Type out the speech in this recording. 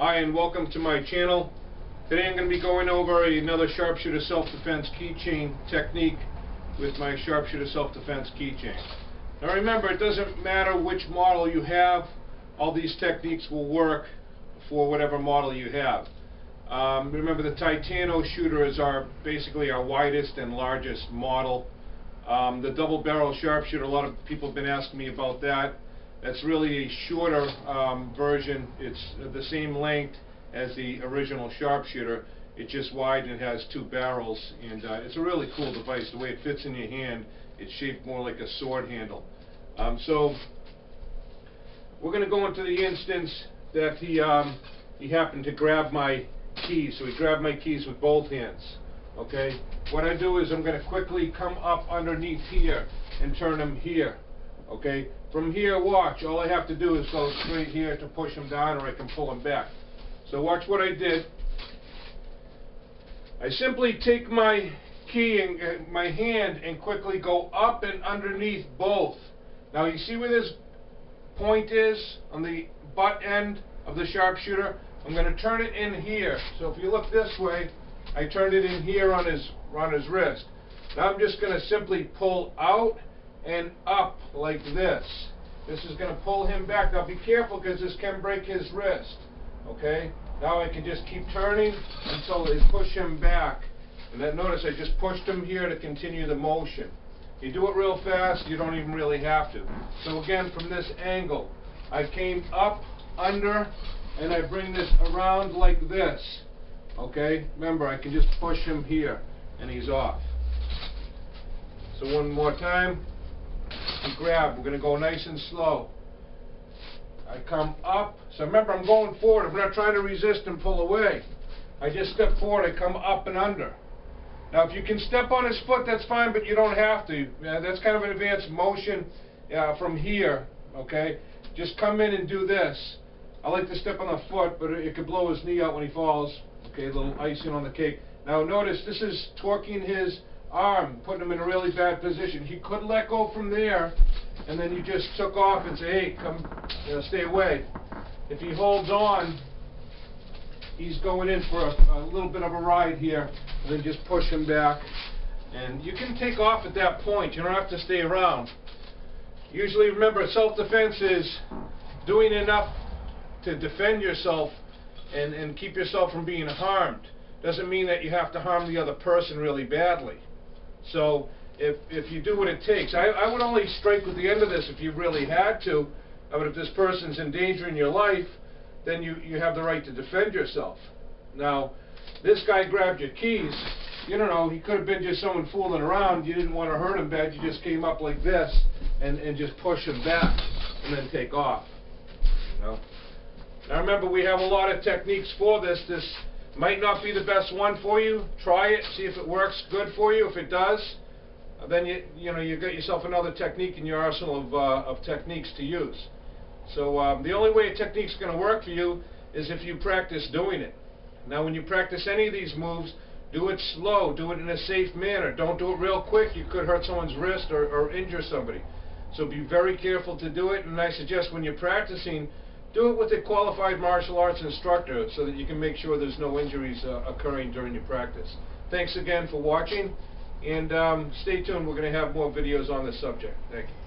Hi, and welcome to my channel. Today I'm going to be going over another sharpshooter self-defense keychain technique with my sharpshooter self-defense keychain. Now remember, it doesn't matter which model you have, all these techniques will work for whatever model you have. Remember, the Titano shooter is basically our widest and largest model. The double barrel sharpshooter, a lot of people have been asking me about that. That's really a shorter version. It's the same length as the original sharpshooter. It's just wide and it has two barrels, and it's a really cool device. The way it fits in your hand, it's shaped more like a sword handle. So we're going to go into the instance that he happened to grab my keys. So he grabbed my keys with both hands. Okay. What I do is I'm going to quickly come up underneath here and turn him here. Okay. From here, watch. All I have to do is go straight here to push him down, or I can pull him back. So watch what I did. I simply take my key in my hand and quickly go up and underneath both. Now you see where this point is on the butt end of the sharpshooter? I'm going to turn it in here. So if you look this way, I turned it in here on his wrist. Now I'm just going to simply pull out and up like this. This is going to pull him back. Now be careful, because this can break his wrist. Okay? Now I can just keep turning until I push him back. And then notice I just pushed him here to continue the motion. You do it real fast, you don't even really have to. So again, from this angle, I came up, under, and I bring this around like this. Okay? Remember, I can just push him here, and he's off. So one more time. And grab. We're going to go nice and slow. I come up. So remember, I'm going forward. I'm not trying to resist and pull away. I just step forward. I come up and under. Now, if you can step on his foot, that's fine, but you don't have to. That's kind of an advanced motion from here. Okay? Just come in and do this. I like to step on the foot, but it could blow his knee out when he falls. Okay, a little icing on the cake. Now, notice this is torquing his arm, putting him in a really bad position. He could let go from there, and then you just took off and say, hey, come, stay away. If he holds on, he's going in for a little bit of a ride here, and then just push him back. And you can take off at that point. You don't have to stay around. Usually, remember, self-defense is doing enough to defend yourself and keep yourself from being harmed. Doesn't mean that you have to harm the other person really badly. So if you do what it takes, I would only strike with the end of this if you really had to. But if this person's endangering your life, then you have the right to defend yourself. Now, this guy grabbed your keys. You don't know, he could have been just someone fooling around. You didn't want to hurt him bad. You just came up like this and just push him back and then take off. You know? Now remember, we have a lot of techniques for this. This might not be the best one for you. Try it, see if it works good for you. If it does, then you got yourself another technique in your arsenal of techniques to use. So the only way a technique's going to work for you is if you practice doing it. Now when you practice any of these moves, do it slow, do it in a safe manner. Don't do it real quick. You could hurt someone's wrist or injure somebody. So be very careful to do it, and I suggest when you're practicing, do it with a qualified martial arts instructor so that you can make sure there's no injuries occurring during your practice. Thanks again for watching, and stay tuned. We're going to have more videos on this subject. Thank you.